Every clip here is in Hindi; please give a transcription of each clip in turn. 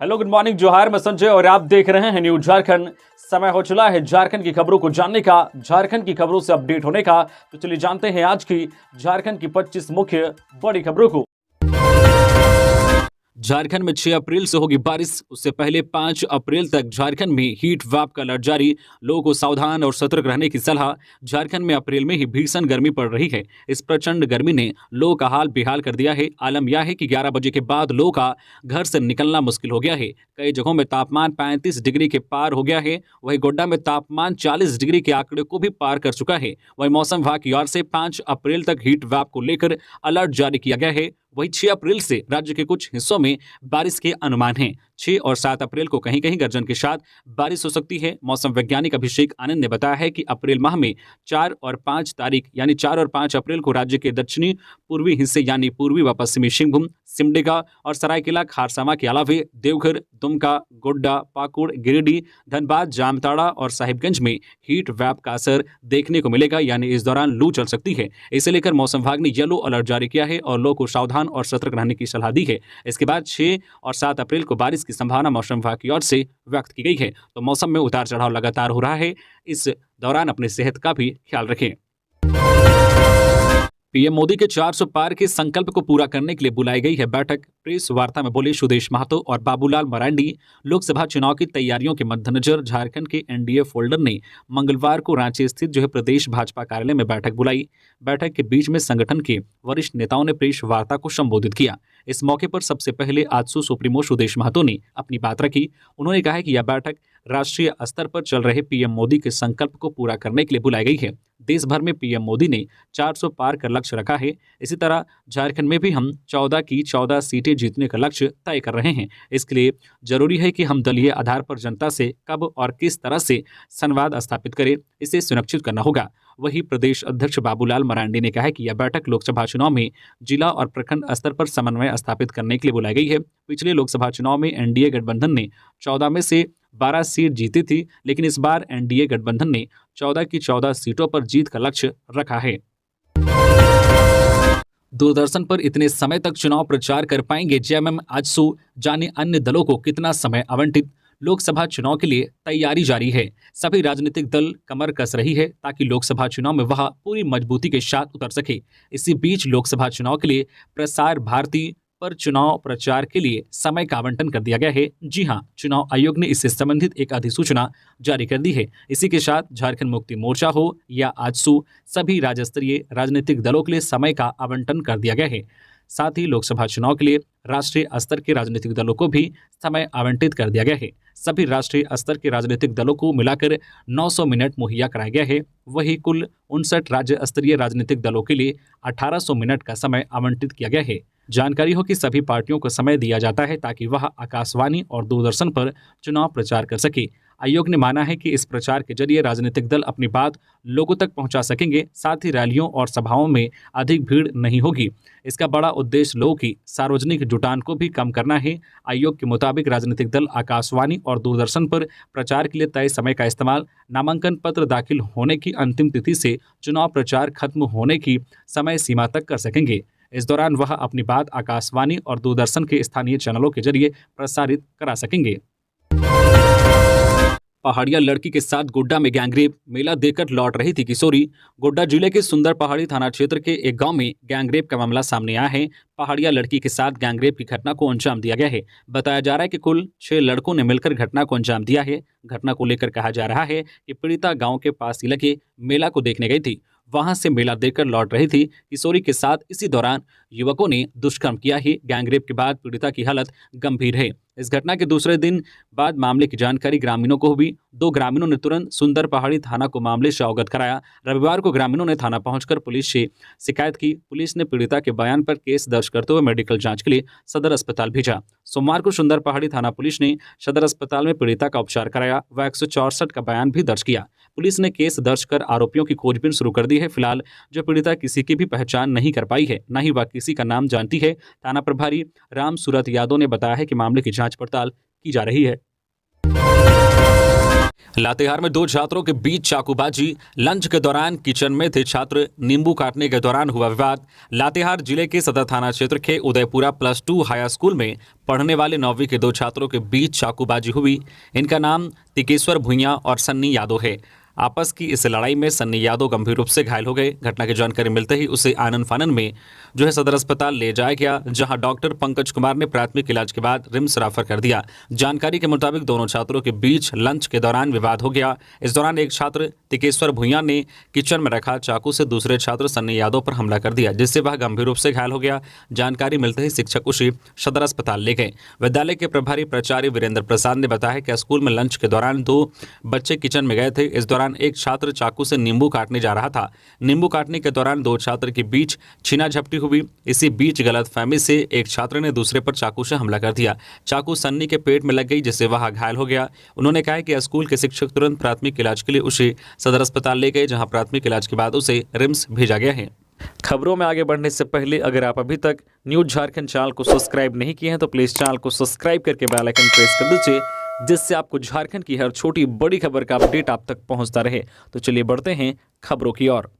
हेलो, गुड मॉर्निंग, जोहार। मैं संजय और आप देख रहे हैं न्यूज झारखंड। समय हो चला है झारखंड की खबरों को जानने का, झारखंड की खबरों से अपडेट होने का। तो चलिए जानते हैं आज की झारखंड की 25 मुख्य बड़ी खबरों को। झारखंड में 6 अप्रैल से होगी बारिश। उससे पहले 5 अप्रैल तक झारखंड में हीट वेव का अलर्ट जारी। लोगों को सावधान और सतर्क रहने की सलाह। झारखंड में अप्रैल में ही भीषण गर्मी पड़ रही है। इस प्रचंड गर्मी ने लोगों का हाल बेहाल कर दिया है। आलम यह है कि 11 बजे के बाद लोगों का घर से निकलना मुश्किल हो गया है। कई जगहों में तापमान 35 डिग्री के पार हो गया है। वहीं गोड्डा में तापमान 40 डिग्री के आंकड़े को भी पार कर चुका है। वहीं मौसम विभाग की ओर से 5 अप्रैल तक हीट वेव को लेकर अलर्ट जारी किया गया है। वहीं 6 अप्रैल से राज्य के कुछ हिस्सों में बारिश के अनुमान हैं। 6 और 7 अप्रैल को कहीं कहीं गर्जन के साथ बारिश हो सकती है। मौसम वैज्ञानिक अभिषेक आनंद ने बताया है कि अप्रैल माह में 4 और 5 तारीख यानी 4 और 5 अप्रैल को राज्य के दक्षिणी पूर्वी हिस्से यानी पूर्वी व पश्चिमी सिंहभूम, सिमडेगा और सरायकेला खारसावा के अलावे देवघर, दुमका, गोड्डा, पाकुड़, गिरिडीह, धनबाद, जामताड़ा और साहिबगंज में हीट वेव का असर देखने को मिलेगा, यानी इस दौरान लू चल सकती है। इसे लेकर मौसम विभाग ने येलो अलर्ट जारी किया है और लोगों को सावधान और सतर्क रहने की सलाह दी है। इसके बाद 6 और 7 अप्रैल को बारिश की संभावना मौसम विभाग की ओर से व्यक्त की गई है। तो मौसम में उतार चढ़ाव लगातार हो रहा है। इस दौरान अपनी सेहत का भी ख्याल रखें। पीएम मोदी के 400 पार के संकल्प को पूरा करने के लिए बुलाई गई है बैठक। प्रेस वार्ता में बोले सुदेश महतो और बाबूलाल मरांडी। लोकसभा चुनाव की तैयारियों के मद्देनजर झारखंड के एनडीए फोल्डर ने मंगलवार को रांची स्थित प्रदेश भाजपा कार्यालय में बैठक बुलाई। बैठक के बीच में संगठन के वरिष्ठ नेताओं ने प्रेस वार्ता को संबोधित किया। इस मौके पर सबसे पहले आजसू सुप्रीमो सुदेश महतो ने अपनी बात रखी। उन्होंने कहा कि यह बैठक राष्ट्रीय स्तर पर चल रहे पीएम मोदी के संकल्प को पूरा करने के लिए बुलाई गई है। देश भर में पीएम मोदी ने 400 पार का लक्ष्य रखा है। इसी तरह झारखंड में भी हम 14 की 14 सीटें जीतने का लक्ष्य तय कर रहे हैं। इसके लिए जरूरी है कि हम दलीय आधार पर जनता से कब और किस तरह से संवाद स्थापित करें, इसे सुनिश्चित करना होगा। वहीं प्रदेश अध्यक्ष बाबूलाल मरांडी ने कहा है कि यह बैठक लोकसभा चुनाव में जिला और प्रखंड स्तर पर समन्वय स्थापित करने के लिए बुलाई गई है। पिछले लोकसभा चुनाव में एनडीए गठबंधन ने 14 में से 12 सीट जीती थी, लेकिन इस बार एनडीए गठबंधन ने 14 की 14 सीटों पर जीत का लक्ष्य रखा है। दूरदर्शन पर इतने समय तक चुनाव प्रचार कर पाएंगे जेएमएम आजसू, जाने अन्य दलों को कितना समय आवंटित। लोकसभा चुनाव के लिए तैयारी जारी है। सभी राजनीतिक दल कमर कस रही है ताकि लोकसभा चुनाव में वह पूरी मजबूती के साथ उतर सके। इसी बीच लोकसभा चुनाव के लिए प्रसार भारती पर चुनाव प्रचार के लिए समय का आवंटन कर दिया गया है। जी हां, चुनाव आयोग ने इससे संबंधित एक अधिसूचना जारी कर दी है। इसी के साथ झारखंड मुक्ति मोर्चा हो या आजसू, सभी राज्य स्तरीय राजनीतिक दलों के लिए समय का आवंटन कर दिया गया है। साथ ही लोकसभा चुनाव के लिए राष्ट्रीय स्तर के राजनीतिक दलों को भी समय आवंटित कर दिया गया है। सभी राष्ट्रीय स्तर के राजनीतिक दलों को मिलाकर 900 मिनट मुहैया कराया गया है। वही कुल 59 राज्य स्तरीय राजनीतिक दलों के लिए 1800 मिनट का समय आवंटित किया गया है। जानकारी हो कि सभी पार्टियों को समय दिया जाता है ताकि वह आकाशवाणी और दूरदर्शन पर चुनाव प्रचार कर सके। आयोग ने माना है कि इस प्रचार के जरिए राजनीतिक दल अपनी बात लोगों तक पहुंचा सकेंगे। साथ ही रैलियों और सभाओं में अधिक भीड़ नहीं होगी। इसका बड़ा उद्देश्य लोगों की सार्वजनिक जुटान को भी कम करना है। आयोग के मुताबिक राजनीतिक दल आकाशवाणी और दूरदर्शन पर प्रचार के लिए तय समय का इस्तेमाल नामांकन पत्र दाखिल होने की अंतिम तिथि से चुनाव प्रचार खत्म होने की समय सीमा तक कर सकेंगे। इस दौरान वह अपनी बात आकाशवाणी और दूरदर्शन के स्थानीय चैनलों के जरिए प्रसारित करा सकेंगे। पहाड़िया लड़की के साथ गोड्डा में गैंगरेप, मेला देकर लौट रही थी किशोरी। गोड्डा जिले के सुंदर पहाड़ी थाना क्षेत्र के एक गांव में गैंगरेप का मामला सामने आया है। पहाड़िया लड़की के साथ गैंगरेप की घटना को अंजाम दिया गया है। बताया जा रहा है कि कुल 6 लड़कों ने मिलकर घटना को अंजाम दिया है। घटना को लेकर कहा जा रहा है कि पीड़िता गाँव के पास ही लगे मेला को देखने गई थी। वहां से मेला देखकर लौट रही थी किशोरी के साथ। इसी दौरान युवकों ने दुष्कर्म किया है। गैंगरेप के बाद पीड़िता की हालत गंभीर है। इस घटना के दूसरे दिन बाद मामले की जानकारी ग्रामीणों को हुई। 2 ग्रामीणों ने तुरंत सुंदर पहाड़ी थाना को मामले से अवगत कराया। रविवार को ग्रामीणों ने थाना पहुंचकर पुलिस से शिकायत की। पुलिस ने पीड़िता के बयान पर केस दर्ज करते हुए मेडिकल जांच के लिए सदर अस्पताल भेजा। सोमवार को सुंदर पहाड़ी थाना पुलिस ने सदर अस्पताल में पीड़िता का उपचार कराया व 164 का बयान भी दर्ज किया। पुलिस ने केस दर्ज कर आरोपियों की खोजबीन शुरू कर दी है। फिलहाल जो पीड़िता किसी की भी पहचान नहीं कर पाई है, न ही वह किसी का नाम जानती है। थाना प्रभारी राम सूरत यादव ने बताया है कि मामले की जांच पड़ताल की जा रही है। लातेहार में दो छात्रों के बीच चाकूबाजी, लंच के दौरान किचन में थे छात्र, नींबू काटने के दौरान हुआ विवाद। लातेहार जिले के सदर थाना क्षेत्र के उदयपुरा +2 हाई स्कूल में पढ़ने वाले 9वीं के दो छात्रों के बीच चाकूबाजी हुई। इनका नाम तिकेश्वर भुइयां और सन्नी यादव है। आपस की इस लड़ाई में सन्नी यादव गंभीर रूप से घायल हो गए। घटना की जानकारी मिलते ही उसे आनन फानन में सदर अस्पताल ले जाया गया, जहां डॉक्टर पंकज कुमार ने प्राथमिक इलाज के बाद रिम्स रेफर कर दिया। जानकारी के मुताबिक दोनों छात्रों के बीच लंच के दौरान विवाद हो गया। इस दौरान एक छात्र तिकेश्वर भुइयां ने किचन में रखा चाकू से दूसरे छात्र सन्नी यादव पर हमला कर दिया, जिससे वह गंभीर रूप से घायल हो गया। जानकारी मिलते ही शिक्षक उसे सदर अस्पताल ले गए। विद्यालय के प्रभारी प्राचार्य वीरेंद्र प्रसाद ने बताया कि स्कूल में लंच के दौरान दो बच्चे किचन में गए थे। इस दौरान एक छात्र चाकू से नींबू काटने जा रहा था। नींबू काटने के दौरान दो छात्र के बीच छीना झपटी हुई। इसी बीच गलतफहमी से एक छात्र ने दूसरे पर चाकू से हमला कर दिया। चाकू सन्नी के पेट में लग गई, जिससे वह घायल हो गया। उन्होंने कहा कि स्कूल के शिक्षक तुरंत प्राथमिक इलाज के लिए उसे सदर अस्पताल ले गए, जहां प्राथमिक इलाज के बाद उसे रिम्स भेजा गया है। खबरों में आगे बढ़ने से पहले अगर आप अभी तक न्यूज़ झारखंड चैनल को सब्सक्राइब नहीं किए हैं तो प्लीज़ चैनल को सब्सक्राइब करके बेल आइकन प्रेस कर दीजिए, जिससे आपको झारखंड की हर छोटी बड़ी खबर का अपडेट आप तक पहुंचता रहे। तो चलिए बढ़ते हैं खबरों की ओर।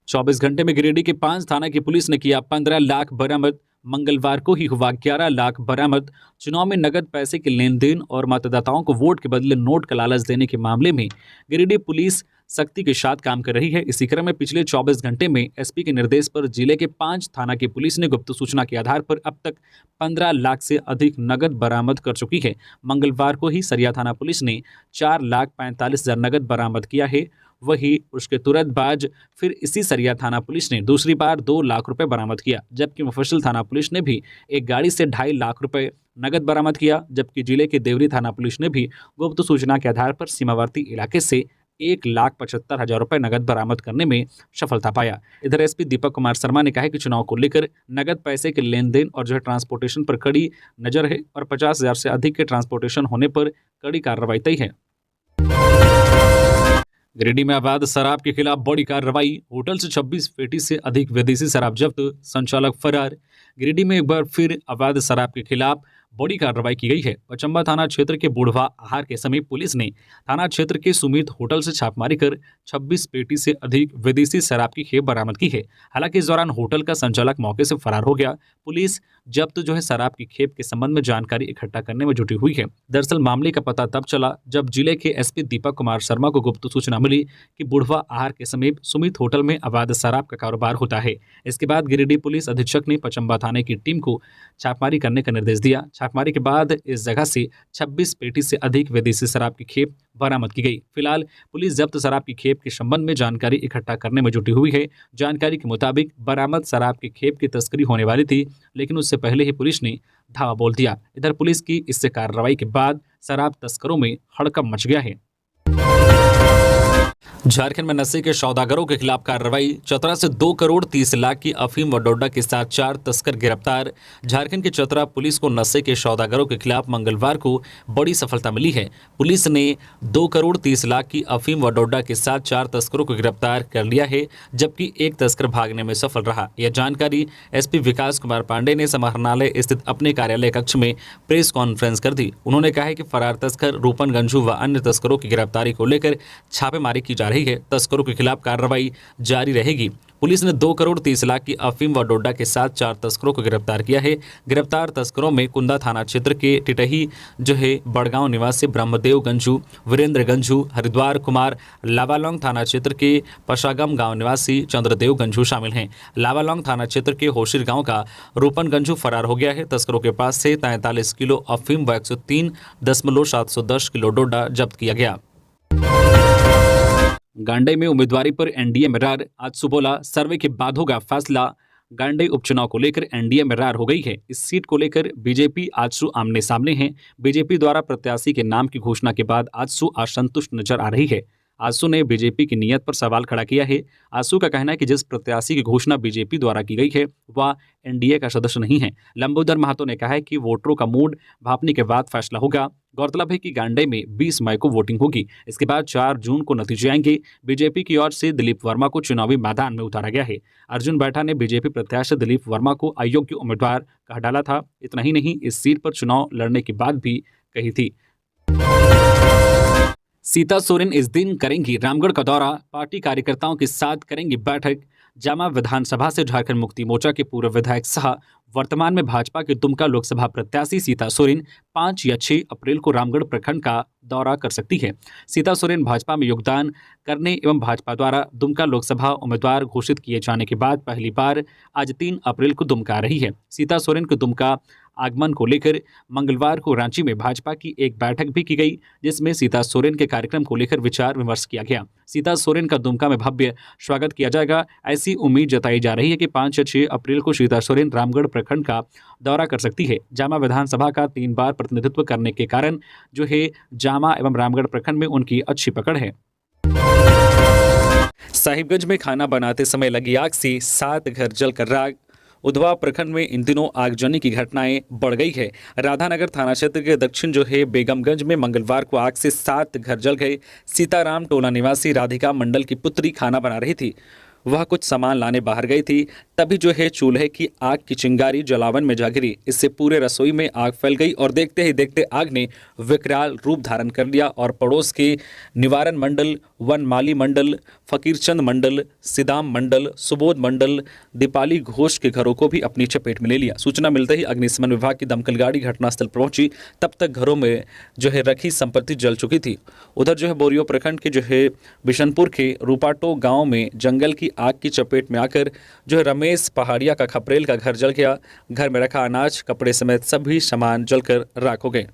24 घंटे में गिरिडीह के 5 थाना की पुलिस ने किया 15 लाख बरामद। मंगलवार को ही हुआ 11 लाख बरामद। चुनाव में नगद पैसे के लेन देन और मतदाताओं को वोट के बदले नोट का लालच देने के मामले में गिरिडीह पुलिस सख्ती के साथ काम कर रही है। इसी क्रम में पिछले 24 घंटे में एसपी के निर्देश पर जिले के 5 थाना की पुलिस ने गुप्त सूचना के आधार पर अब तक 15 लाख से अधिक नगद बरामद कर चुकी है। मंगलवार को ही सरिया थाना पुलिस ने 4,45,000 नगद बरामद किया है। वहीं उसके तुरंत बाद फिर इसी सरिया थाना पुलिस ने दूसरी बार 2 लाख रुपए बरामद किया, जबकि मुफस्सिल थाना पुलिस ने भी एक गाड़ी से 2.5 लाख रुपए नगद बरामद किया। जबकि जिले के देवरी थाना पुलिस ने भी गुप्त सूचना के आधार पर सीमावर्ती इलाके से 1,75,000 रुपए नगद बरामद करने में सफलता पाया। इधर एसपी दीपक कुमार शर्मा ने कहा है कि चुनाव को लेकर नगद पैसे के लेन देन और ट्रांसपोर्टेशन पर कड़ी नजर है और 50,000 से अधिक के ट्रांसपोर्टेशन होने पर कड़ी कार्रवाई तय है। गिरिडीह में अवैध शराब के खिलाफ बड़ी कार्रवाई। होटल से 26 पेटी से अधिक विदेशी शराब जब्त, संचालक फरार। गिरिडीह में एक बार फिर अवैध शराब के खिलाफ बड़ी कार्रवाई की गई है। पचम्बा थाना क्षेत्र के बुढ़वा आहार के समीप पुलिस ने थाना क्षेत्र के सुमित होटल से छापेमारी कर 26 पेटी से अधिक विदेशी शराब की खेप बरामद की है। हालांकि इस दौरान होटल का संचालक मौके से फरार हो गया। पुलिस जब्त शराब की खेप के संबंध में जानकारी इकट्ठा करने में जुटी हुई है। दरअसल मामले का पता तब चला जब जिले के एसपी दीपक कुमार शर्मा को गुप्त सूचना मिली कि बुढ़वा आहार के समीप सुमित होटल में अवैध शराब का कारोबार होता है। इसके बाद गिरिडीह पुलिस अधीक्षक ने पचम्बा थाने की टीम को छापेमारी करने का निर्देश दिया। छापेमारी के बाद इस जगह से 26 पेटी से अधिक विदेशी शराब की खेप बरामद की गई। फिलहाल पुलिस जब्त शराब की खेप के संबंध में जानकारी इकट्ठा करने में जुटी हुई है। जानकारी के मुताबिक बरामद शराब की खेप की तस्करी होने वाली थी, लेकिन उससे पहले ही पुलिस ने धावा बोल दिया। इधर पुलिस की इससे कार्रवाई के बाद शराब तस्करों में हड़कंप मच गया है। झारखंड में नशे के सौदागरों के खिलाफ कार्रवाई। चतरा से 2 करोड़ 30 लाख की अफीम व डोडा के साथ 4 तस्कर गिरफ्तार। झारखंड के चतरा पुलिस को नशे के सौदागरों के खिलाफ मंगलवार को बड़ी सफलता मिली है। पुलिस ने 2 करोड़ 30 लाख की अफीम व डोडा के साथ 4 तस्करों को गिरफ्तार कर लिया है, जबकि एक तस्कर भागने में सफल रहा। यह जानकारी एसपी विकास कुमार पांडे ने समाहरणालय स्थित अपने कार्यालय कक्ष में प्रेस कॉन्फ्रेंस कर दी। उन्होंने कहा है कि फरार तस्कर रूपन गंजू व अन्य तस्करों की गिरफ्तारी को लेकर छापेमारी की जा रही है। तस्करों के खिलाफ कार्रवाई जारी रहेगी। पुलिस ने 2 करोड़ 30 लाख की अफीम व डोडा के साथ 4 तस्करों को गिरफ्तार किया है। गिरफ्तार तस्करों में कुंदा थाना क्षेत्र के टिटही बड़गांव निवासी ब्रह्मदेव गंजू, वीरेंद्र गंजू, हरिद्वार कुमार, लावालोंग थाना क्षेत्र के पशागम गांव निवासी चंद्रदेव गंजू शामिल हैं। लावालोंग थाना क्षेत्र के होशिर गांव का रूपन गंजू फरार हो गया है। तस्करों के पास से 43 किलो अफीम व 103.710 किलो डोडा जब्त किया गया। गांडे में उम्मीदवारी पर एनडीए में रार। आज सुबोला सर्वे के बाद होगा फैसला। गांडे उपचुनाव को लेकर एनडीए में रार हो गई है। इस सीट को लेकर बीजेपी आजसू आमने सामने है। बीजेपी द्वारा प्रत्याशी के नाम की घोषणा के बाद आजसू असंतुष्ट नजर आ रही है। आजसू ने बीजेपी की नीयत पर सवाल खड़ा किया है। आजसू का कहना है कि जिस प्रत्याशी की घोषणा बीजेपी द्वारा की गई है वह एनडीए का सदस्य नहीं है। लंबोदर महतो ने कहा है कि वोटरों का मूड भापने के बाद फैसला होगा। गौरतलब है कि गांडे में 20 मई को वोटिंग होगी। इसके बाद 4 जून को नतीजे आएंगे। बीजेपी की ओर से दिलीप वर्मा को चुनावी मैदान में उतारा गया है। अर्जुन बैठा ने बीजेपी प्रत्याशी दिलीप वर्मा को अयोग्य उम्मीदवार कहा डाला था। इतना ही नहीं, इस सीट पर चुनाव लड़ने की बात भी कही थी। सीता सोरेन इस दिन करेंगी रामगढ़ का दौरा, पार्टी कार्यकर्ताओं के साथ करेंगी बैठक। जामा विधानसभा से झारखंड मुक्ति मोर्चा के पूर्व विधायक सह वर्तमान में भाजपा के दुमका लोकसभा प्रत्याशी सीता सोरेन 5 या 6 अप्रैल को रामगढ़ प्रखंड का दौरा कर सकती है। सीता सोरेन भाजपा में योगदान करने एवं भाजपा द्वारा दुमका लोकसभा उम्मीदवार घोषित किए जाने के बाद पहली बार आज 3 अप्रैल को दुमका आ रही है। सीता सोरेन को दुमका आगमन को लेकर मंगलवार को रांची में भाजपा की एक बैठक भी की गई, जिसमें सीता सोरेन के कार्यक्रम को लेकर विचार विमर्श किया गया। सीता सोरेन का दुमका में भव्य स्वागत किया जाएगा, ऐसी उम्मीद जताई जा रही है कि 5 या 6 अप्रैल को सीता सोरेन रामगढ़ प्रखंड का दौरा कर सकती है। जामा विधानसभा का 3 बार प्रतिनिधित्व करने के कारण जो है जामा एवं रामगढ़ प्रखंड में उनकी अच्छी पकड़ है। साहिबगंज में खाना बनाते समय लगी आग से 7 घर जलकर राख। उधवा प्रखंड में इन दिनों आगजनी की घटनाएं बढ़ गई है। राधानगर थाना क्षेत्र के दक्षिण जो है बेगमगंज में मंगलवार को आग से 7 घर जल गए। सीताराम टोला निवासी राधिका मंडल की पुत्री खाना बना रही थी। वह कुछ सामान लाने बाहर गई थी, तभी जो है चूल्हे की आग की चिंगारी जलावन में जा गिरी। इससे पूरे रसोई में आग फैल गई और देखते ही देखते आग ने विकराल रूप धारण कर लिया और पड़ोस के निवारण मंडल, वनमाली मंडल, फकीरचंद मंडल, सिदाम मंडल, सुबोध मंडल, दीपाली घोष के घरों को भी अपनी चपेट में ले लिया। सूचना मिलते ही अग्निशमन विभाग की दमकल गाड़ी घटनास्थल पर पहुंची। तब तक घरों में जो है रखी संपत्ति जल चुकी थी। उधर जो है बोरियो प्रखंड के जो है बिशनपुर के रूपाटो गाँव में जंगल की आग की चपेट में आकर जो है रमेश पहाड़िया का खपरेल का घर जल गया। घर में रखा अनाज, कपड़े समेत सभी सामान जलकर राख हो गए।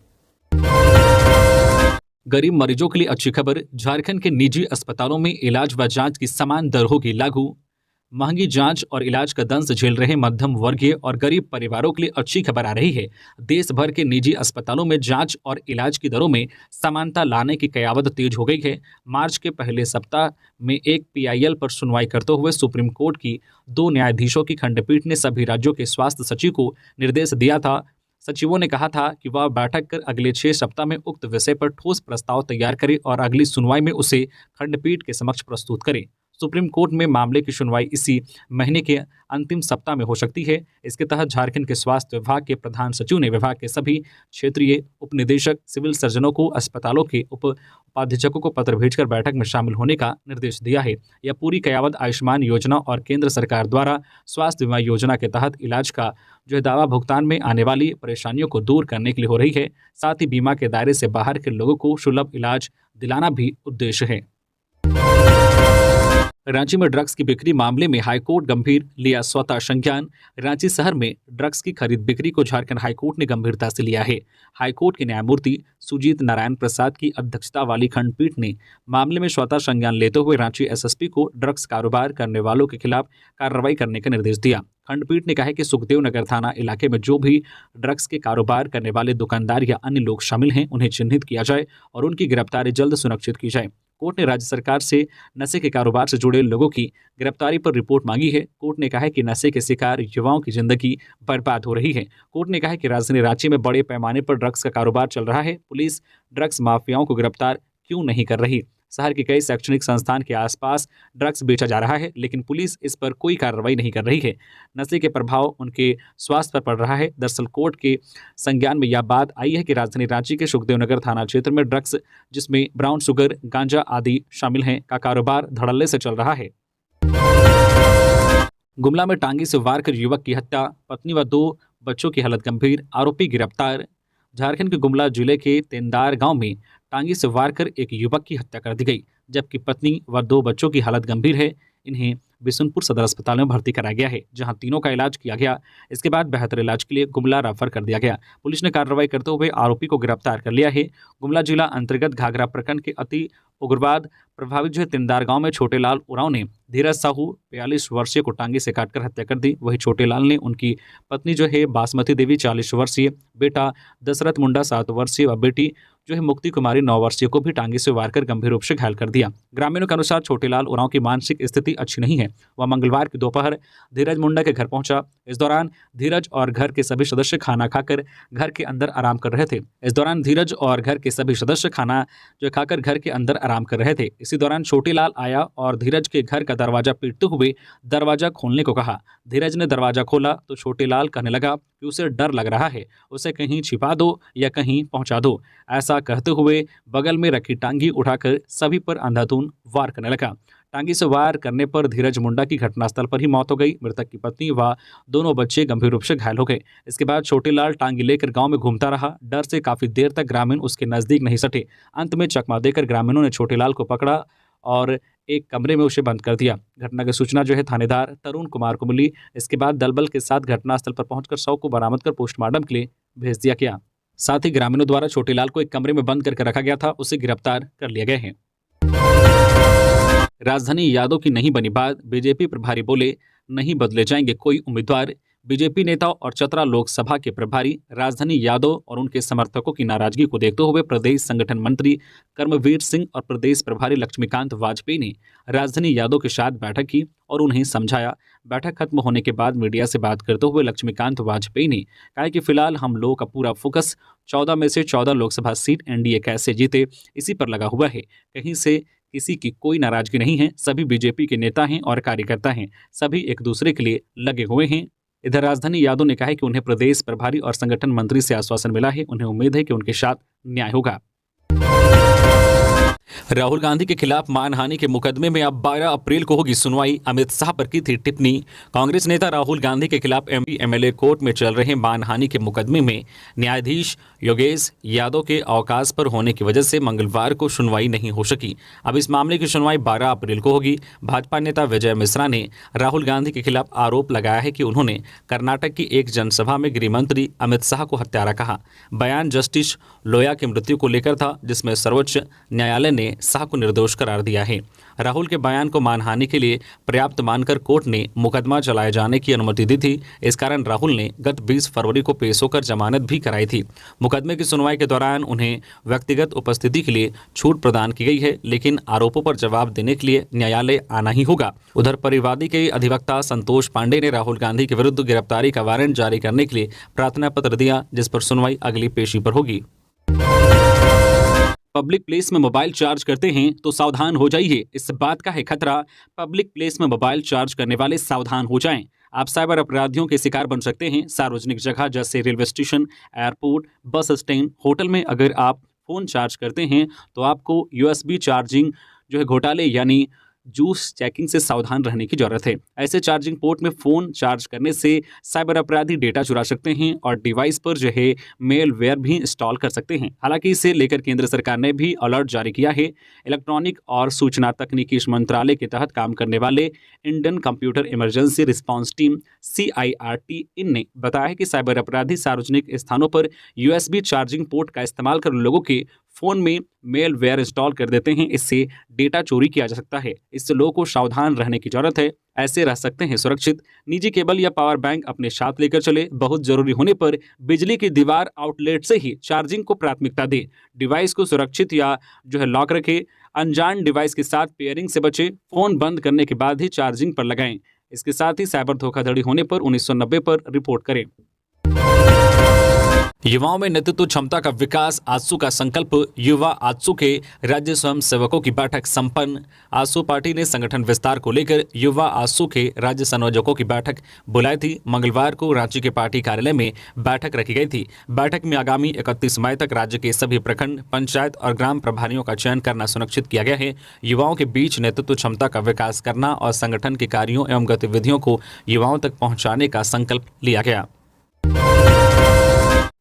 गरीब मरीजों के लिए अच्छी खबर, झारखंड के निजी अस्पतालों में इलाज व जांच की समान दर होगी लागू। महंगी जांच और इलाज का दंश झेल रहे मध्यम वर्गीय और गरीब परिवारों के लिए अच्छी खबर आ रही है। देश भर के निजी अस्पतालों में जांच और इलाज की दरों में समानता लाने की कयावत तेज हो गई है। मार्च के पहले सप्ताह में एक पीआईएल पर सुनवाई करते हुए सुप्रीम कोर्ट की 2 न्यायाधीशों की खंडपीठ ने सभी राज्यों के स्वास्थ्य सचिव को निर्देश दिया था। सचिवों ने कहा था कि वह बैठक कर अगले 6 सप्ताह में उक्त विषय पर ठोस प्रस्ताव तैयार करे और अगली सुनवाई में उसे खंडपीठ के समक्ष प्रस्तुत करे। सुप्रीम कोर्ट में मामले की सुनवाई इसी महीने के अंतिम सप्ताह में हो सकती है। इसके तहत झारखंड के स्वास्थ्य विभाग के प्रधान सचिव ने विभाग के सभी क्षेत्रीय उपनिदेशक, सिविल सर्जनों को अस्पतालों के उपाधीक्षकों को पत्र भेजकर बैठक में शामिल होने का निर्देश दिया है। यह पूरी कयावत आयुष्मान योजना और केंद्र सरकार द्वारा स्वास्थ्य बीमा योजना के तहत इलाज का जो है दावा भुगतान में आने वाली परेशानियों को दूर करने के लिए हो रही है। साथ ही बीमा के दायरे से बाहर के लोगों को सुलभ इलाज दिलाना भी उद्देश्य है। रांची में ड्रग्स की बिक्री मामले में हाईकोर्ट गंभीर, लिया स्वतः संज्ञान। रांची शहर में ड्रग्स की खरीद बिक्री को झारखंड हाईकोर्ट ने गंभीरता से लिया है। हाईकोर्ट के न्यायमूर्ति सुजीत नारायण प्रसाद की अध्यक्षता वाली खंडपीठ ने मामले में स्वतः संज्ञान लेते हुए रांची एसएसपी को ड्रग्स कारोबार करने वालों के खिलाफ कार्रवाई करने का निर्देश दिया। खंडपीठ ने कहा है कि सुखदेव नगर थाना इलाके में जो भी ड्रग्स के कारोबार करने वाले दुकानदार या अन्य लोग शामिल हैं, उन्हें चिन्हित किया जाए और उनकी गिरफ्तारी जल्द सुनिश्चित की जाए। कोर्ट ने राज्य सरकार से नशे के कारोबार से जुड़े लोगों की गिरफ्तारी पर रिपोर्ट मांगी है। कोर्ट ने कहा है कि नशे के शिकार युवाओं की जिंदगी बर्बाद हो रही है। कोर्ट ने कहा है कि राजधानी रांची में बड़े पैमाने पर ड्रग्स का कारोबार चल रहा है। पुलिस ड्रग्स माफियाओं को गिरफ्तार क्यों नहीं कर रही? शहर के कई शैक्षणिक संस्थान के आसपास ड्रग्स बेचा जा रहा है, लेकिन पुलिस इस पर कोई कार्रवाई नहीं कर रही है। नशे के प्रभाव उनके स्वास्थ्य पर पड़ रहा है। दरअसल कोर्ट के संज्ञान में यह बात आई है कि राजधानी रांची के सुखदेवनगर थाना क्षेत्र में ड्रग्स, जिसमें ब्राउन शुगर, गांजा आदि शामिल हैं, का कारोबार धड़ल्ले से चल रहा है। गुमला में टांगी से वार कर युवक की हत्या, पत्नी व 2 बच्चों की हालत गंभीर, आरोपी गिरफ्तार। झारखंड के गुमला जिले के तेंदार गांव में टांगी से वार कर एक युवक की हत्या कर दी गई, जबकि पत्नी व 2 बच्चों की हालत गंभीर है। इन्हें बिशुनपुर सदर अस्पताल में भर्ती कराया गया है, जहां तीनों का इलाज किया गया। इसके बाद बेहतर इलाज के लिए गुमला रेफर कर दिया गया। पुलिस ने कार्रवाई करते हुए आरोपी को गिरफ्तार कर लिया है। गुमला जिला अंतर्गत घाघरा प्रखंड के अति उग्रवाद प्रभावित जो है तिंदार गांव में छोटे लाल उरांव ने धीरज साहू 42 वर्षीय को टांगी से काटकर हत्या कर दी। वही छोटे लाल ने उनकी पत्नी जो है बासमती देवी 40 वर्षीय, बेटा दशरथ मुंडा 7 वर्षीय व बेटी जो है मुक्ति कुमारी 9 वर्षीय को भी टांगी से वार कर गंभीर रूप से घायल कर दिया। ग्रामीणों के अनुसार छोटेलाल उरांव की मानसिक स्थिति अच्छी नहीं है। वह मंगलवार की दोपहर धीरज मुंडा के घर पहुंचा। इस दौरान धीरज और घर के सभी सदस्य खाना खाकर घर के अंदर आराम कर रहे थे। इसी दौरान छोटेलाल आया और धीरज के घर का दरवाजा पीटते हुए दरवाजा खोलने को कहा। धीरज ने दरवाजा खोला तो छोटेलाल कहने लगा कि उसे डर लग रहा है, उसे कहीं छिपा दो या कहीं पहुंचा दो। ऐसा कहते हुए बगल में रखी टांगी उठाकर सभी पर अंधाधुंध वार करने लगा। टांगी से वार करने पर धीरज मुंडा की घटनास्थल पर ही मौत हो गई। मृतक की पत्नी व दोनों बच्चे गंभीर रूप से घायल हो गए। इसके बाद छोटेलाल टांगी लेकर गांव में घूमता रहा। डर से काफी देर तक ग्रामीण उसके नजदीक नहीं सटे। अंत में चकमा देकर ग्रामीणों ने छोटेलाल को पकड़ा और एक कमरे में उसे बंद कर दिया। घटना की सूचना थानेदार तरुण कुमार को मिली। इसके बाद दलबल के साथ घटनास्थल पर पहुंचकर शव को बरामद कर पोस्टमार्टम के लिए भेज दिया गया। साथ ही ग्रामीणों द्वारा छोटेलाल को एक कमरे में बंद करके रखा गया था, उसे गिरफ्तार कर लिया गया है। राजधानी यादव की नहीं बनी बात, बीजेपी प्रभारी बोले नहीं बदले जाएंगे कोई उम्मीदवार। बीजेपी नेता और चतरा लोकसभा के प्रभारी राजधानी यादव और उनके समर्थकों की नाराजगी को देखते हुए प्रदेश संगठन मंत्री कर्मवीर सिंह और प्रदेश प्रभारी लक्ष्मीकांत वाजपेयी ने राजधानी यादव के साथ बैठक की और उन्हें समझाया। बैठक खत्म होने के बाद मीडिया से बात करते हुए लक्ष्मीकांत वाजपेयी ने कहा कि फिलहाल हम लोगों का पूरा फोकस 14 में से 14 लोकसभा सीट एनडीए कैसे जीते इसी पर लगा हुआ है। कहीं से किसी की कोई नाराजगी नहीं है। सभी बीजेपी के नेता हैं और कार्यकर्ता हैं, सभी एक दूसरे के लिए लगे हुए हैं। इधर राजधानी यादव ने कहा है कि उन्हें प्रदेश प्रभारी और संगठन मंत्री से आश्वासन मिला है। उन्हें उम्मीद है कि उनके साथ न्याय होगा। राहुल गांधी के खिलाफ मानहानि के मुकदमे में अब 12 अप्रैल को होगी सुनवाई। अमित शाह पर की थी टिप्पणी। कांग्रेस नेता राहुल गांधी के खिलाफ एमपी एमएलए कोर्ट में चल रहे मानहानि के मुकदमे में न्यायाधीश योगेश यादव के अवकाश पर होने की वजह से मंगलवार को सुनवाई नहीं हो सकी। अब इस मामले की सुनवाई 12 अप्रैल को होगी। भाजपा नेता विजय मिश्रा ने राहुल गांधी के खिलाफ आरोप लगाया है कि उन्होंने कर्नाटक की एक जनसभा में गृहमंत्री अमित शाह को हत्यारा कहा। बयान जस्टिस लोया की मृत्यु को लेकर था, जिसमें सर्वोच्च न्यायालय ने शाह को निर्दोष करार दिया है। राहुल के बयान को मानहानि के लिए पर्याप्त मानकर कोर्ट ने मुकदमा चलाए जाने की अनुमति दी थी। इस कारण राहुल ने गत 20 फरवरी को पेश होकर जमानत भी कराई थी। मुकदमे की सुनवाई के दौरान उन्हें व्यक्तिगत उपस्थिति के लिए छूट प्रदान की गई है, लेकिन आरोपों पर जवाब देने के लिए न्यायालय आना ही होगा। उधर परिवादी के अधिवक्ता संतोष पांडे ने राहुल गांधी के विरुद्ध गिरफ्तारी का वारंट जारी करने के लिए प्रार्थना पत्र दिया, जिस पर सुनवाई अगली पेशी पर होगी। पब्लिक प्लेस में मोबाइल चार्ज करते हैं तो सावधान हो जाइए, इस बात का है खतरा। पब्लिक प्लेस में मोबाइल चार्ज करने वाले सावधान हो जाएं। आप साइबर अपराधियों के शिकार बन सकते हैं। सार्वजनिक जगह जैसे railway station, airport, bus stand, hotel में अगर आप फ़ोन चार्ज करते हैं तो आपको यूएसबी चार्जिंग घोटाले यानी जूस चेकिंग से सावधान रहने की जरूरत है। ऐसे चार्जिंग पोर्ट में फ़ोन चार्ज करने से साइबर अपराधी डेटा चुरा सकते हैं और डिवाइस पर मेलवेयर भी इंस्टॉल कर सकते हैं। हालांकि इसे लेकर केंद्र सरकार ने भी अलर्ट जारी किया है। इलेक्ट्रॉनिक और सूचना तकनीकी मंत्रालय के तहत काम करने वाले Indian computer emergency response team CIRT ने बताया है कि साइबर अपराधी सार्वजनिक स्थानों पर USB चार्जिंग पोर्ट का इस्तेमाल कर लोगों के फ़ोन में मेलवेयर इंस्टॉल कर देते हैं। इससे डेटा चोरी किया जा सकता है। इससे लोगों को सावधान रहने की जरूरत है। ऐसे रह सकते हैं सुरक्षित। निजी केबल या पावर बैंक अपने साथ लेकर चले। बहुत जरूरी होने पर बिजली की दीवार आउटलेट से ही चार्जिंग को प्राथमिकता दें। डिवाइस को सुरक्षित या लॉक रखें। अनजान डिवाइस के साथ पेयरिंग से बचें। फ़ोन बंद करने के बाद ही चार्जिंग पर लगाएं। इसके साथ ही साइबर धोखाधड़ी होने पर 1990 पर रिपोर्ट करें। युवाओं में नेतृत्व क्षमता का विकास, आजसू का संकल्प। युवा आजसू के राज्य स्वयं सेवकों की बैठक संपन्न। आजसू पार्टी ने संगठन विस्तार को लेकर युवा आजसू के राज्य संयोजकों की बैठक बुलाई थी। मंगलवार को रांची के पार्टी कार्यालय में बैठक रखी गई थी। बैठक में आगामी 31 मई तक राज्य के सभी प्रखंड, पंचायत और ग्राम प्रभारियों का चयन करना सुनिश्चित किया गया है। युवाओं के बीच नेतृत्व क्षमता का विकास करना और संगठन के कार्यों एवं गतिविधियों को युवाओं तक पहुँचाने का संकल्प लिया गया।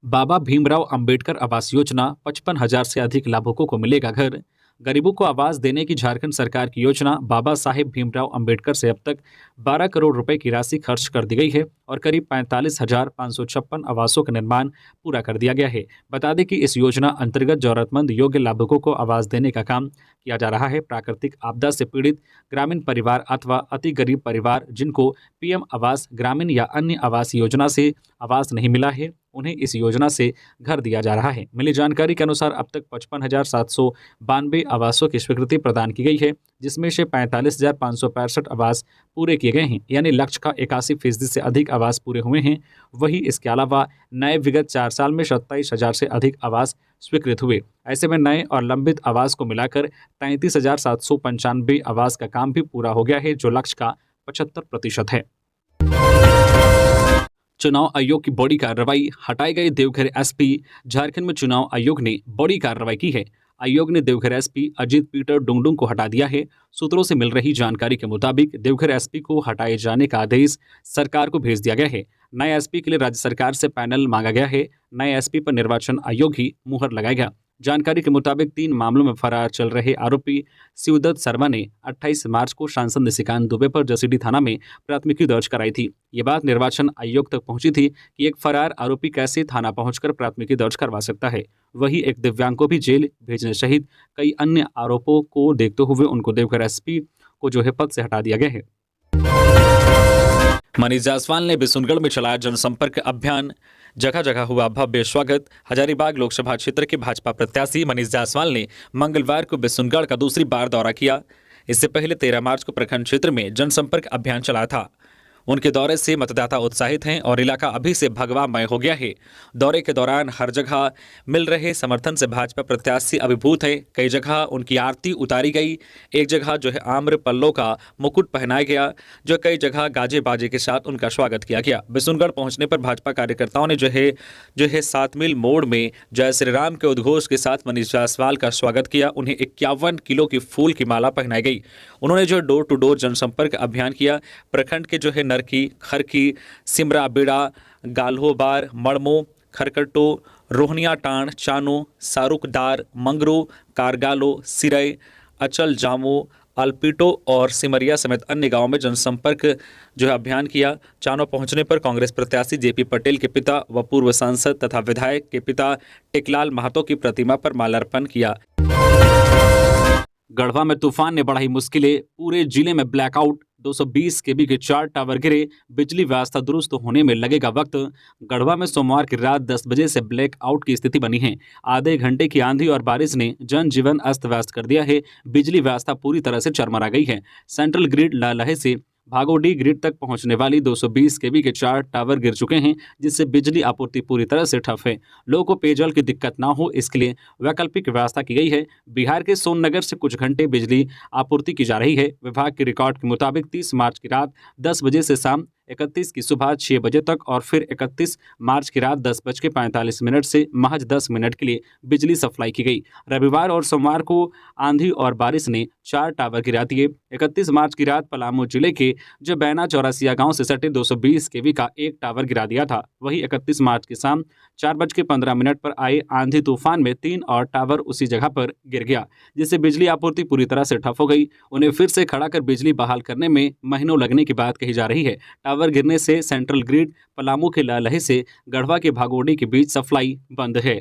बाबा भीमराव अंबेडकर आवास योजना, 55,000 से अधिक लाभुकों को मिलेगा घर। गरीबों को आवास देने की झारखंड सरकार की योजना बाबा साहेब भीमराव अंबेडकर से अब तक 12 करोड़ रुपए की राशि खर्च कर दी गई है और करीब 45,556 आवासों का निर्माण पूरा कर दिया गया है। बता दें कि इस योजना अंतर्गत जरूरतमंद योग्य लाभुकों को आवास देने का काम किया जा रहा है। प्राकृतिक आपदा से पीड़ित ग्रामीण परिवार अथवा अति गरीब परिवार जिनको PM आवास ग्रामीण या अन्य आवास योजना से आवास नहीं मिला है, उन्हें इस योजना से घर दिया जा रहा है। मिली जानकारी के अनुसार अब तक 55,792 आवासों की स्वीकृति प्रदान की गई है, जिसमें से 45,565 आवास पूरे किए गए हैं, यानी लक्ष्य का 81% से अधिक आवास पूरे हुए हैं। वहीं इसके अलावा नए विगत 4 साल में 27,000 से अधिक आवास स्वीकृत हुए। ऐसे में नए और लंबित आवास को मिलाकर 33,795 आवास का काम भी पूरा हो गया है, जो लक्ष्य का 75% है। चुनाव आयोग की बड़ी कार्रवाई, हटाए गए देवघर एसपी। झारखंड में चुनाव आयोग ने बड़ी कार्रवाई की है। आयोग ने देवघर एसपी अजीत पीटर डुंगडुंग को हटा दिया है। सूत्रों से मिल रही जानकारी के मुताबिक देवघर एसपी को हटाए जाने का आदेश सरकार को भेज दिया गया है। नए एसपी के लिए राज्य सरकार से पैनल मांगा गया है। नए एसपी पर निर्वाचन आयोग ही मुहर लगाएगा। जानकारी के मुताबिक 3 मामलों में फरार चल रहे आरोपी शिवदत्त शर्मा ने 28 मार्च को सांसद निशिकांत दुबे पर जसीडीह थाना में प्राथमिकी दर्ज कराई थी। ये बात निर्वाचन आयोग तक पहुंची थी कि एक फरार आरोपी कैसे थाना पहुंचकर प्राथमिकी दर्ज करवा सकता है। वहीं एक दिव्यांग को भी जेल भेजने सहित कई अन्य आरोपों को देखते हुए उनको देवघर एसपी को जो है पद से हटा दिया गया है। मनीष जायसवाल ने बिशुनगढ़ में चलाया जनसंपर्क अभियान, जगह जगह हुआ भव्य स्वागत। हजारीबाग लोकसभा क्षेत्र के भाजपा प्रत्याशी मनीष जायसवाल ने मंगलवार को बिशुनगढ़ का दूसरी बार दौरा किया। इससे पहले 13 मार्च को प्रखंड क्षेत्र में जनसंपर्क अभियान चलाया था। उनके दौरे से मतदाता उत्साहित हैं और इलाका अभी से भगवामय हो गया है। दौरे के दौरान हर जगह मिल रहे समर्थन से भाजपा प्रत्याशी अभिभूत है। कई जगह उनकी आरती उतारी गई। एक जगह जो है आम्र पल्लों का मुकुट पहनाया गया, जो कई जगह गाजे बाजे के साथ उनका स्वागत किया गया। बिशुनगढ़ पहुंचने पर भाजपा कार्यकर्ताओं ने जो है 7 मील मोड़ में जय श्री राम के उद्घोष के साथ मनीष जायसवाल का स्वागत किया। उन्हें 51 किलो की फूल की माला पहनाई गई। उन्होंने जो डोर टू डोर जनसंपर्क अभियान किया। प्रखंड के जो है नरकी, खरकी, सिमरा बेड़ा, गाल्होबार, मड़मो, खरकटो, रोहनिया टाण, चानो, सारुकदार, मंगरो, कारगालो, सिरई, अचल जामो, अल्पिटो और सिमरिया समेत अन्य गांवों में जनसंपर्क जो है अभियान किया। चानो पहुंचने पर कांग्रेस प्रत्याशी जेपी पटेल के पिता व पूर्व सांसद तथा विधायक के पिता टेकलाल महतो की प्रतिमा पर माल्यार्पण किया। गढ़वा में तूफान ने बढ़ाई मुश्किलें, पूरे जिले में ब्लैकआउट। 220 केबी के 4 टावर गिरे, बिजली व्यवस्था दुरुस्त होने में लगेगा वक्त। गढ़वा में सोमवार की रात 10 बजे से ब्लैकआउट की स्थिति बनी है। आधे घंटे की आंधी और बारिश ने जनजीवन अस्त व्यस्त कर दिया है। बिजली व्यवस्था पूरी तरह से चरमरा गई है। सेंट्रल ग्रिड लालहे से भागोडी ग्रिड तक पहुंचने वाली 220 केबी के 4 टावर गिर चुके हैं, जिससे बिजली आपूर्ति पूरी तरह से ठप है। लोगों को पेयजल की दिक्कत ना हो, इसके लिए वैकल्पिक व्यवस्था की गई है। बिहार के सोननगर से कुछ घंटे बिजली आपूर्ति की जा रही है। विभाग के रिकॉर्ड के मुताबिक 30 मार्च की रात 10 बजे से शाम 31 की सुबह 6 बजे तक और फिर 31 मार्च की रात 10:45 से महज 10 मिनट के लिए बिजली सप्लाई की गई। रविवार और सोमवार को आंधी और बारिश ने 4 टावर गिरा दिए। 31 मार्च की रात पलामू जिले के जो बैना चौरासिया गांव से सटे 220 केवी का एक टावर गिरा दिया था। वहीं 31 मार्च की शाम 4:15 पर आए आंधी तूफान में 3 और टावर उसी जगह पर गिर गया, जिससे बिजली आपूर्ति पूरी तरह से ठप हो गई। उन्हें फिर से खड़ा कर बिजली बहाल करने में महीनों लगने की बात कही जा रही है। टावर गिरने से सेंट्रल ग्रिड पलामू के लालहे से गढ़वा के भागोडी के बीच सप्लाई बंद है।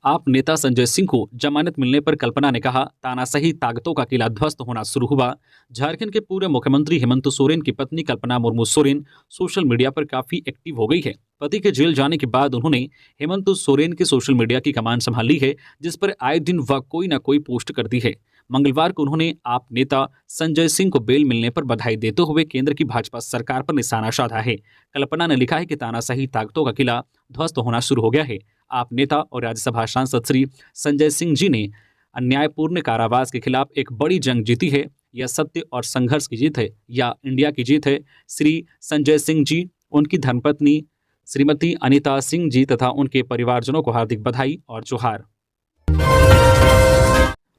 आप नेता संजय सिंह को जमानत मिलने पर कल्पना ने कहा, तानाशाही ताकतों का किला ध्वस्त होना शुरू हुआ। झारखंड के पूर्व मुख्यमंत्री हेमंत सोरेन की पत्नी कल्पना मुर्मू सोरेन सोशल मीडिया पर काफी एक्टिव हो गई है। पति के जेल जाने के बाद उन्होंने हेमंत सोरेन के सोशल मीडिया की कमान संभाल ली है, जिस पर आए दिन वह कोई न कोई पोस्ट करती है। मंगलवार को उन्होंने आप नेता संजय सिंह को बेल मिलने पर बधाई देते हुए केंद्र की भाजपा सरकार पर निशाना साधा है। कल्पना ने लिखा है कि तानाशाही ताकतों का किला ध्वस्त होना शुरू हो गया है। आप नेता और राज्यसभा सांसद श्री संजय सिंह जी ने अन्यायपूर्ण कारावास के खिलाफ एक बड़ी जंग जीती है। यह सत्य और संघर्ष की जीत है या इंडिया की जीत है। श्री संजय सिंह जी, उनकी धर्मपत्नी श्रीमती अनीता सिंह जी तथा उनके परिवारजनों को हार्दिक बधाई और जोहार।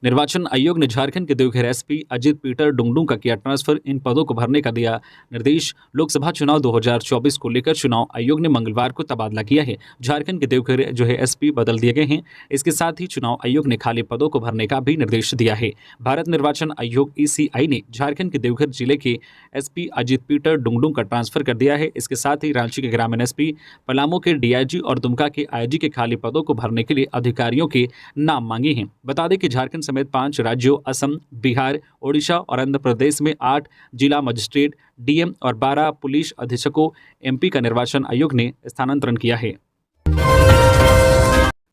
निर्वाचन आयोग ने झारखंड के देवघर एसपी अजीत पीटर डुंगडुंग का किया ट्रांसफर। इन पदों को भरने का दिया निर्देश। लोकसभा चुनाव 2024 को लेकर चुनाव आयोग ने मंगलवार को तबादला किया है। झारखंड के देवघर जो है एसपी बदल दिए गए हैं। इसके साथ ही चुनाव आयोग ने खाली पदों को भरने का भी निर्देश दिया है। भारत निर्वाचन आयोग ECI ने झारखंड के देवघर जिले के एसपी अजीत पीटर डुंगडुंग का ट्रांसफर कर दिया है। इसके साथ ही रांची के ग्रामीण एसपी, पलामू के DIG और दुमका के IG के खाली पदों को भरने के लिए अधिकारियों के नाम मांगे हैं। बता दें कि झारखंड समेत 5 राज्यों असम, बिहार, ओडिशा और आंध्र प्रदेश में 8 जिला मजिस्ट्रेट, DM और 12 पुलिस अधीक्षकों MP का निर्वाचन आयोग ने स्थानांतरण किया है।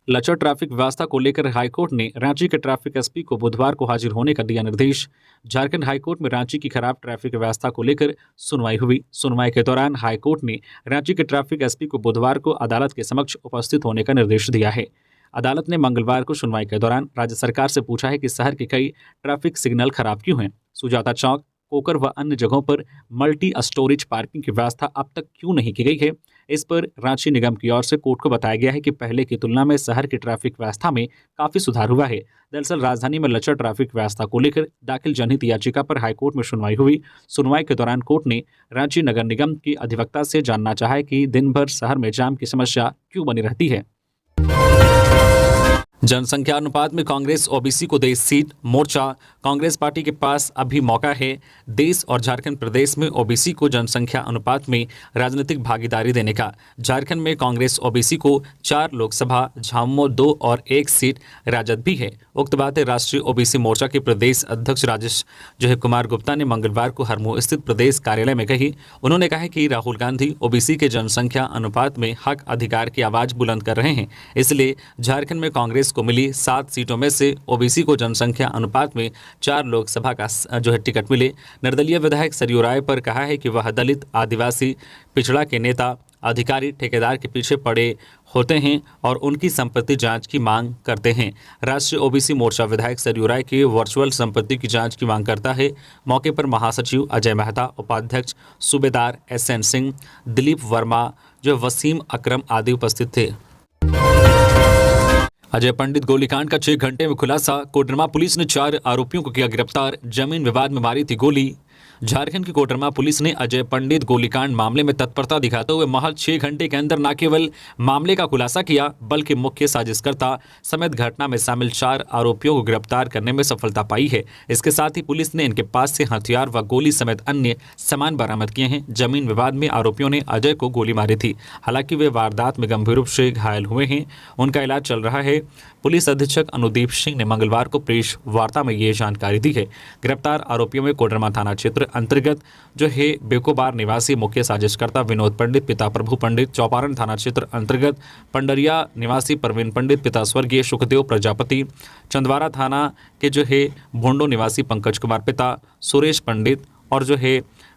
लचर ट्रैफिक व्यवस्था को लेकर हाईकोर्ट ने रांची के ट्रैफिक SP को बुधवार को हाजिर होने का दिया निर्देश। झारखंड हाईकोर्ट में रांची की खराब ट्रैफिक व्यवस्था को लेकर सुनवाई हुई। सुनवाई के दौरान हाईकोर्ट ने रांची के ट्रैफिक SP को बुधवार को अदालत के समक्ष उपस्थित होने का निर्देश दिया है। अदालत ने मंगलवार को सुनवाई के दौरान राज्य सरकार से पूछा है कि शहर के कई ट्रैफिक सिग्नल खराब क्यों हैं। सुजाता चौक, कोकर व अन्य जगहों पर मल्टी स्टोरेज पार्किंग की व्यवस्था अब तक क्यों नहीं की गई है। इस पर रांची निगम की ओर से कोर्ट को बताया गया है कि पहले की तुलना में शहर की ट्रैफिक व्यवस्था में काफी सुधार हुआ है। दरअसल राजधानी में लचर ट्रैफिक व्यवस्था को लेकर दाखिल जनहित याचिका पर हाईकोर्ट में सुनवाई हुई। सुनवाई के दौरान कोर्ट ने रांची नगर निगम की अधिवक्ता से जानना चाहा कि दिन भर शहर में जाम की समस्या क्यों बनी रहती है। जनसंख्या अनुपात में कांग्रेस ओबीसी को दे सीट, मोर्चा। कांग्रेस पार्टी के पास अभी मौका है देश और झारखंड प्रदेश में ओबीसी को जनसंख्या अनुपात में राजनीतिक भागीदारी देने का। झारखंड में कांग्रेस ओबीसी को 4 लोकसभा, झामुमो 2 और 1 सीट, राजद भी है। उक्त बातें राष्ट्रीय ओबीसी मोर्चा के प्रदेश अध्यक्ष राजेश कुमार गुप्ता ने मंगलवार को हरमू स्थित प्रदेश कार्यालय में कही। उन्होंने कहा कि राहुल गांधी ओबीसी के जनसंख्या अनुपात में हक अधिकार की आवाज बुलंद कर रहे हैं, इसलिए झारखंड में कांग्रेस को मिली 7 सीटों में से ओबीसी को जनसंख्या अनुपात में 4 लोकसभा का टिकट मिले। निर्दलीय विधायक सरयू राय पर कहा है कि वह दलित, आदिवासी, पिछड़ा के नेता, अधिकारी, ठेकेदार के पीछे पड़े होते हैं और उनकी संपत्ति जांच की मांग करते हैं। राष्ट्रीय ओबीसी मोर्चा विधायक सरयू राय की वर्चुअल संपत्ति की जांच की मांग करता है। मौके पर महासचिव अजय मेहता, उपाध्यक्ष सूबेदार SN सिंह, दिलीप वर्मा, वसीम अकरम आदि उपस्थित थे। अजय पंडित गोलीकांड का 6 घंटे में खुलासा। कोडरमा पुलिस ने 4 आरोपियों को किया गिरफ्तार। जमीन विवाद में मारी थी गोली। झारखंड की कोडरमा पुलिस ने अजय पंडित गोलीकांड मामले में तत्परता दिखाते हुए महज 6 घंटे के अंदर न केवल मामले का खुलासा किया, बल्कि मुख्य साजिशकर्ता समेत घटना में शामिल 4 आरोपियों को गिरफ्तार करने में सफलता पाई है। इसके साथ ही पुलिस ने इनके पास से हथियार व गोली समेत अन्य सामान बरामद किए हैं। जमीन विवाद में आरोपियों ने अजय को गोली मारी थी। हालांकि वे वारदात में गंभीर रूप से घायल हुए हैं, उनका इलाज चल रहा है। पुलिस अधीक्षक अनुदीप सिंह ने मंगलवार को प्रेस वार्ता में ये जानकारी दी है। गिरफ्तार आरोपियों में कोडरमा थाना क्षेत्र अंतर्गत बेकोबार निवासी मुख्य साजिशकर्ता विनोद पंडित, पिता प्रभु पंडित, चौपारण थाना क्षेत्र अंतर्गत पंडरिया निवासी प्रवीण पंडित, पिता स्वर्गीय सुखदेव प्रजापति, चंदवारा थाना के भोंडो निवासी पंकज कुमार, पिता सुरेश पंडित और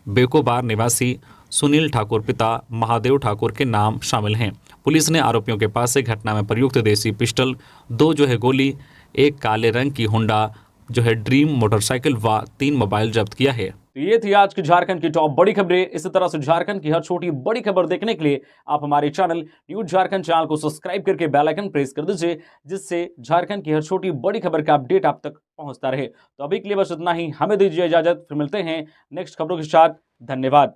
बेकोबार निवासी सुनील ठाकुर, पिता महादेव ठाकुर के नाम शामिल हैं। पुलिस ने आरोपियों के पास से घटना में प्रयुक्त देसी पिस्टल, 2 गोली, 1 काले रंग की होंडा ड्रीम मोटरसाइकिल व 3 मोबाइल जब्त किया है। तो ये थी आज की झारखंड की टॉप बड़ी खबरें। इसी तरह से झारखंड की हर छोटी बड़ी खबर देखने के लिए आप हमारे चैनल न्यूज झारखंड चैनल को सब्सक्राइब करके बेल आइकन प्रेस कर दीजिए, जिससे झारखंड की हर छोटी बड़ी खबर का अपडेट आप तक पहुंचता रहे। तो अभी के लिए बस इतना ही, हमें दीजिए इजाजत, फिर मिलते हैं नेक्स्ट खबरों के साथ। धन्यवाद।